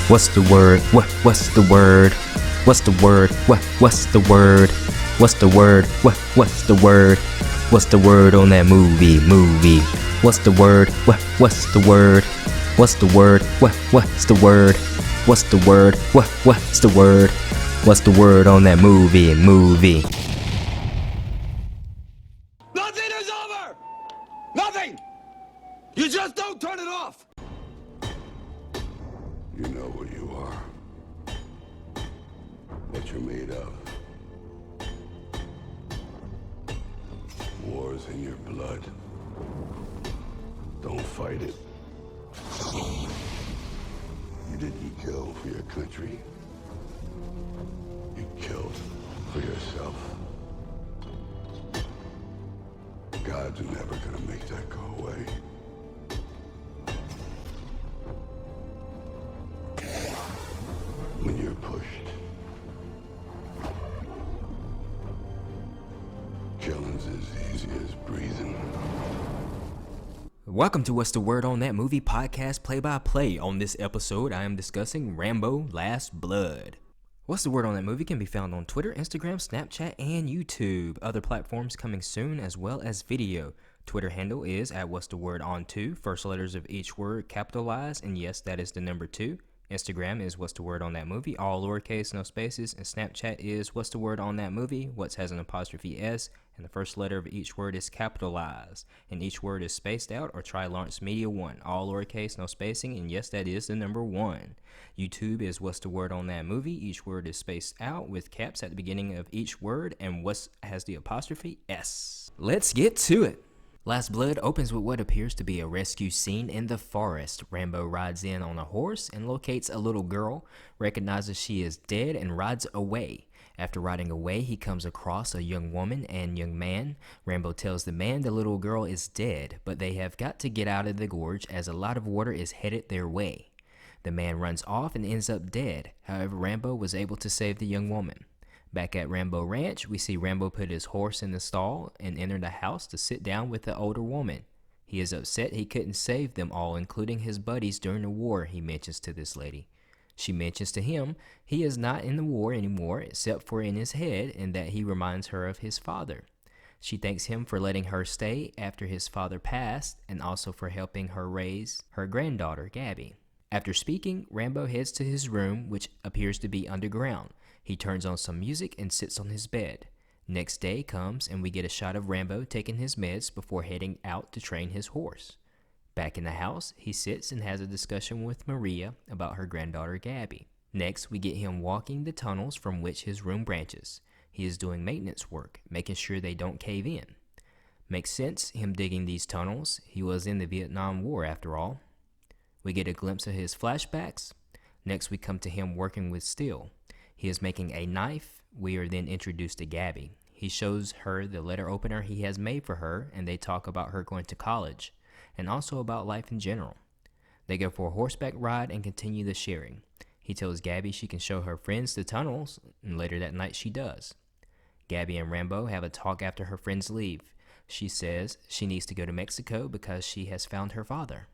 What's the word? What's the word? What's the word? What's the word? What's the word? What's the word? What's the word on that movie? What's the word? What's the word? What's the word? What's the word? What's the word? What's the word? What's the word on that movie? Nothing is over! Nothing! You just don't turn it off! You know what you are. What you're made of. War's in your blood. Don't fight it. You didn't kill for your country. You killed for yourself. God's never gonna make that go away. When you're pushed, killing's as easy as breathing. Welcome to What's the Word on That Movie podcast play-by-play. On this episode, I am discussing Rambo Last Blood. What's the Word on That Movie can be found on Twitter, Instagram, Snapchat, and YouTube. Other platforms coming soon as well as video. Twitter handle is at What's the Word on 2. First letters of each word capitalized, and yes, that is the number 2. Instagram is What's the Word on That Movie, all lowercase, no spaces, and Snapchat is What's the Word on That Movie, What's has an apostrophe S, and the first letter of each word is capitalized, and each word is spaced out or try Lawrence Media 1, all lowercase, no spacing, and yes, that is the number 1. YouTube is What's the Word on That Movie, each word is spaced out with caps at the beginning of each word, and What's has the apostrophe S. Let's get to it. Last Blood opens with what appears to be a rescue scene in the forest. Rambo rides in on a horse and locates a little girl, recognizes she is dead, and rides away. After riding away, he comes across a young woman and young man. Rambo tells the man the little girl is dead, but they have got to get out of the gorge as a lot of water is headed their way. The man runs off and ends up dead. However, Rambo was able to save the young woman. Back at Rambo Ranch, we see Rambo put his horse in the stall and enter the house to sit down with the older woman. He is upset he couldn't save them all, including his buddies during the war, he mentions to this lady. She mentions to him he is not in the war anymore except for in his head, and that he reminds her of his father. She thanks him for letting her stay after his father passed, and also for helping her raise her granddaughter, Gabby. After speaking, Rambo heads to his room, which appears to be underground. He turns on some music and sits on his bed. Next day comes and we get a shot of Rambo taking his meds before heading out to train his horse. Back in the house, he sits and has a discussion with Maria about her granddaughter Gabby. Next, we get him walking the tunnels from which his room branches. He is doing maintenance work, making sure they don't cave in. Makes sense, him digging these tunnels. He was in the Vietnam War after all. We get a glimpse of his flashbacks. Next, we come to him working with steel. He is making a knife. We are then introduced to Gabby. He shows her the letter opener he has made for her, and they talk about her going to college, and also about life in general. They go for a horseback ride and continue the sharing. He tells Gabby she can show her friends the tunnels, and later that night she does. Gabby and Rambo have a talk after her friends leave. She says she needs to go to Mexico because she has found her father.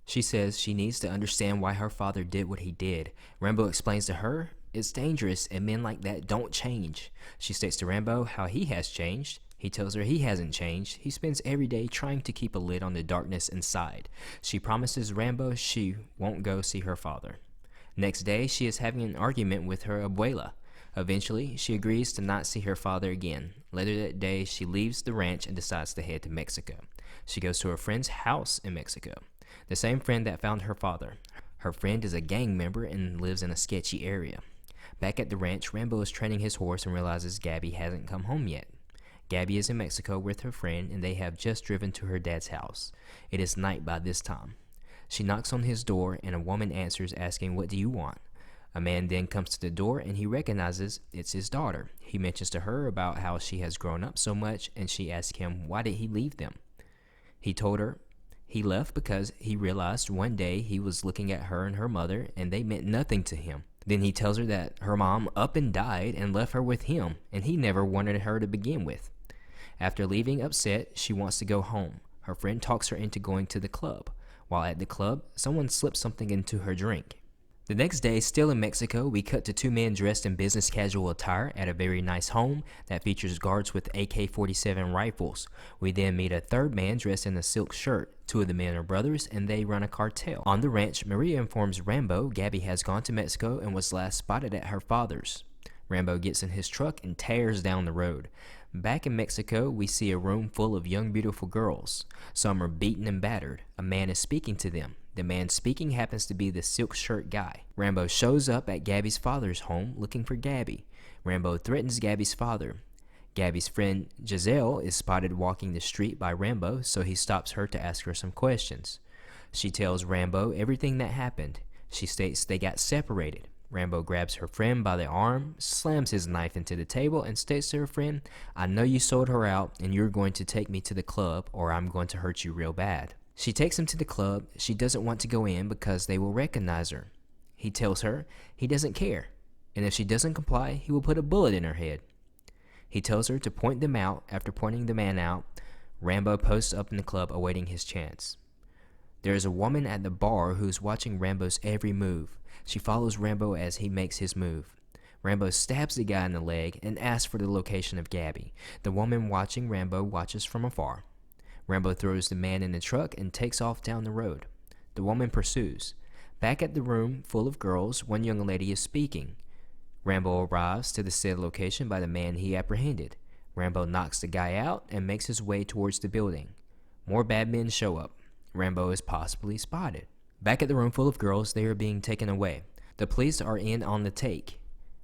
She says she needs to understand why her father did what he did. Rambo explains to her it's dangerous and men like that don't change. She states to Rambo how he has changed. He tells her he hasn't changed. He spends every day trying to keep a lid on the darkness inside. She promises Rambo she won't go see her father. Next day, she is having an argument with her abuela. Eventually, she agrees to not see her father again. Later that day, she leaves the ranch and decides to head to Mexico. She goes to her friend's house in Mexico, the same friend that found her father. Her friend is a gang member and lives in a sketchy area. Back at the ranch, Rambo is training his horse and realizes Gabby hasn't come home yet. Gabby is in Mexico with her friend, and they have just driven to her dad's house. It is night by this time. She knocks on his door, and a woman answers asking, "What do you want?" A man then comes to the door, and he recognizes it's his daughter. He mentions to her about how she has grown up so much, and she asks him why did he leave them. He told her he left because he realized one day he was looking at her and her mother, and they meant nothing to him. Then he tells her that her mom up and died and left her with him, and he never wanted her to begin with. After leaving upset, she wants to go home. Her friend talks her into going to the club. While at the club, someone slips something into her drink. The next day, still in Mexico, we cut to two men dressed in business casual attire at a very nice home that features guards with AK-47 rifles. We then meet a third man dressed in a silk shirt. Two of the men are brothers and they run a cartel. On the ranch, Maria informs Rambo Gabby has gone to Mexico and was last spotted at her father's. Rambo gets in his truck and tears down the road. Back in Mexico, we see a room full of young beautiful girls. Some are beaten and battered. A man is speaking to them. The man speaking happens to be the silk shirt guy. Rambo shows up at Gabby's father's home looking for Gabby. Rambo threatens Gabby's father. Gabby's friend Giselle is spotted walking the street by Rambo, so he stops her to ask her some questions. She tells Rambo everything that happened. She states they got separated. Rambo grabs her friend by the arm, slams his knife into the table, and states to her friend, "I know you sold her out, and you're going to take me to the club, or I'm going to hurt you real bad." She takes him to the club. She doesn't want to go in because they will recognize her. He tells her he doesn't care, and if she doesn't comply, he will put a bullet in her head. He tells her to point them out. After pointing the man out, Rambo posts up in the club awaiting his chance. There is a woman at the bar who's watching Rambo's every move. She follows Rambo as he makes his move. Rambo stabs the guy in the leg and asks for the location of Gabby. The woman watching Rambo watches from afar. Rambo throws the man in the truck and takes off down the road. The woman pursues. Back at the room full of girls, one young lady is speaking. Rambo arrives to the said location by the man he apprehended. Rambo knocks the guy out and makes his way towards the building. More bad men show up. Rambo is possibly spotted. Back at the room full of girls, they are being taken away. The police are in on the take.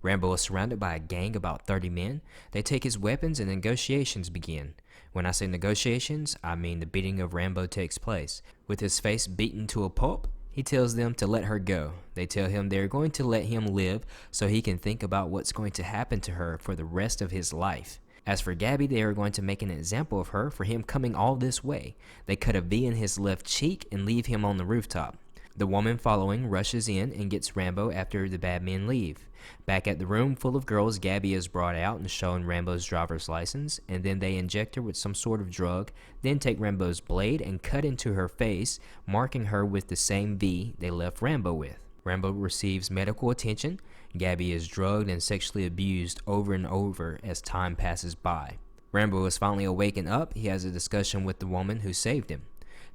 Rambo is surrounded by a gang about 30 men. They take his weapons and negotiations begin. When I say negotiations, I mean the beating of Rambo takes place. With his face beaten to a pulp, he tells them to let her go. They tell him they're going to let him live so he can think about what's going to happen to her for the rest of his life. As for Gabby, they are going to make an example of her for him coming all this way. They cut a V in his left cheek and leave him on the rooftop. The woman following rushes in and gets Rambo after the bad men leave. Back at the room full of girls, Gabby is brought out and shown Rambo's driver's license, and then they inject her with some sort of drug, then take Rambo's blade and cut into her face, marking her with the same V they left Rambo with. Rambo receives medical attention. Gabby is drugged and sexually abused over and over as time passes by. Rambo is finally awakened up. He has a discussion with the woman who saved him.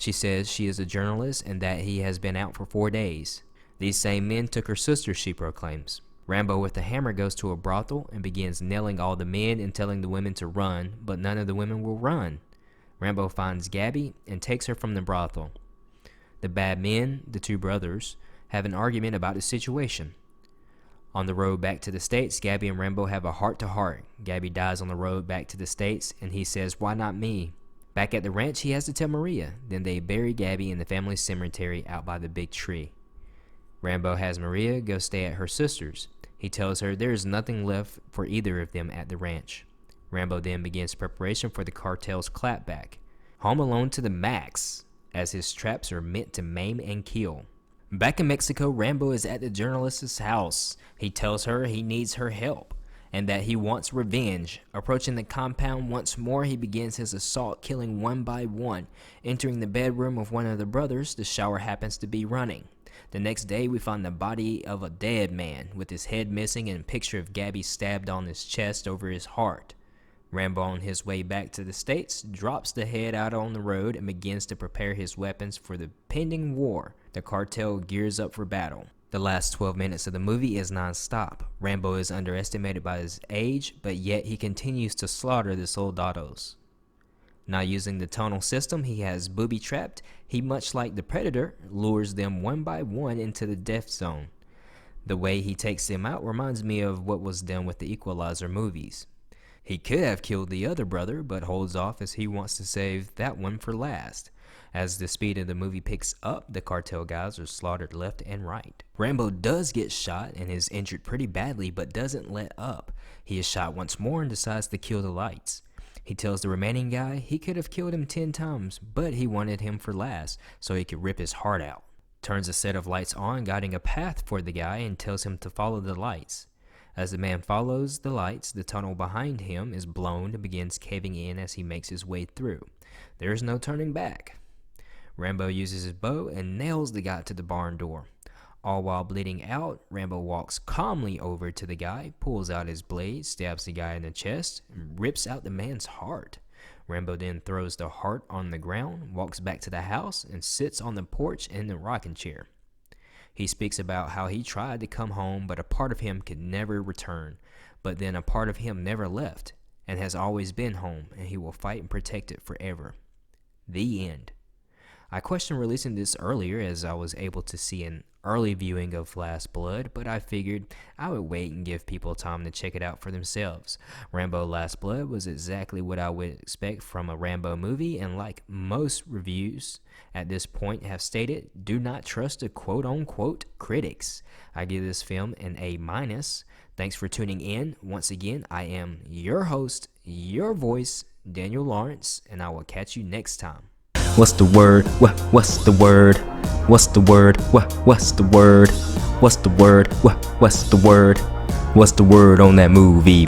She says she is a journalist and that he has been out for 4 days. These same men took her sister, she proclaims. Rambo with a hammer goes to a brothel and begins nailing all the men and telling the women to run, but none of the women will run. Rambo finds Gabby and takes her from the brothel. The bad men, the two brothers, have an argument about the situation. On the road back to the States, Gabby and Rambo have a heart-to-heart. Gabby dies on the road back to the States, and he says, "Why not me?" Back at the ranch, he has to tell Maria. Then they bury Gabby in the family cemetery out by the big tree. Rambo has Maria go stay at her sister's. He tells her there is nothing left for either of them at the ranch. Rambo then begins preparation for the cartel's clapback. Home alone to the max, as his traps are meant to maim and kill. Back in Mexico, Rambo is at the journalist's house. He tells her he needs her help and that he wants revenge. Approaching the compound once more, he begins his assault, killing one by one. Entering the bedroom of one of the brothers, the shower happens to be running. The next day, we find the body of a dead man with his head missing and a picture of Gabby stabbed on his chest over his heart. Rambo, on his way back to the States, drops the head out on the road and begins to prepare his weapons for the pending war. The cartel gears up for battle. The last 12 minutes of the movie is non-stop. Rambo is underestimated by his age, but yet he continues to slaughter the soldados. Not using the tunnel system he has booby-trapped, he, much like the Predator, lures them one by one into the death zone. The way he takes them out reminds me of what was done with the Equalizer movies. He could have killed the other brother, but holds off as he wants to save that one for last. As the speed of the movie picks up, the cartel guys are slaughtered left and right. Rambo does get shot and is injured pretty badly, but doesn't let up. He is shot once more and decides to kill the lights. He tells the remaining guy he could have killed him 10 times, but he wanted him for last, so he could rip his heart out. Turns a set of lights on, guiding a path for the guy, and tells him to follow the lights. As the man follows the lights, the tunnel behind him is blown and begins caving in as he makes his way through. There is no turning back. Rambo uses his bow and nails the guy to the barn door. All while bleeding out, Rambo walks calmly over to the guy, pulls out his blade, stabs the guy in the chest, and rips out the man's heart. Rambo then throws the heart on the ground, walks back to the house, and sits on the porch in the rocking chair. He speaks about how he tried to come home, but a part of him could never return. But then a part of him never left, and has always been home, and he will fight and protect it forever. The end. I questioned releasing this earlier as I was able to see an early viewing of Last Blood, but I figured I would wait and give people time to check it out for themselves. Rambo Last Blood was exactly what I would expect from a Rambo movie, and like most reviews at this point have stated, do not trust the quote-unquote critics. I give this film an A-. Thanks for tuning in. Once again, I am your host, your voice, Daniel Lawrence, and I will catch you next time. What's the word? What's the word? What's the word? What's the word? What's the word? What's the word? What's the word on that movie?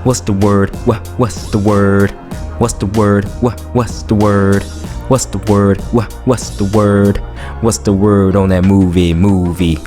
What's the word? What's the word? What's the word? What's the word? What's the word? What's the word? What's the word on that movie?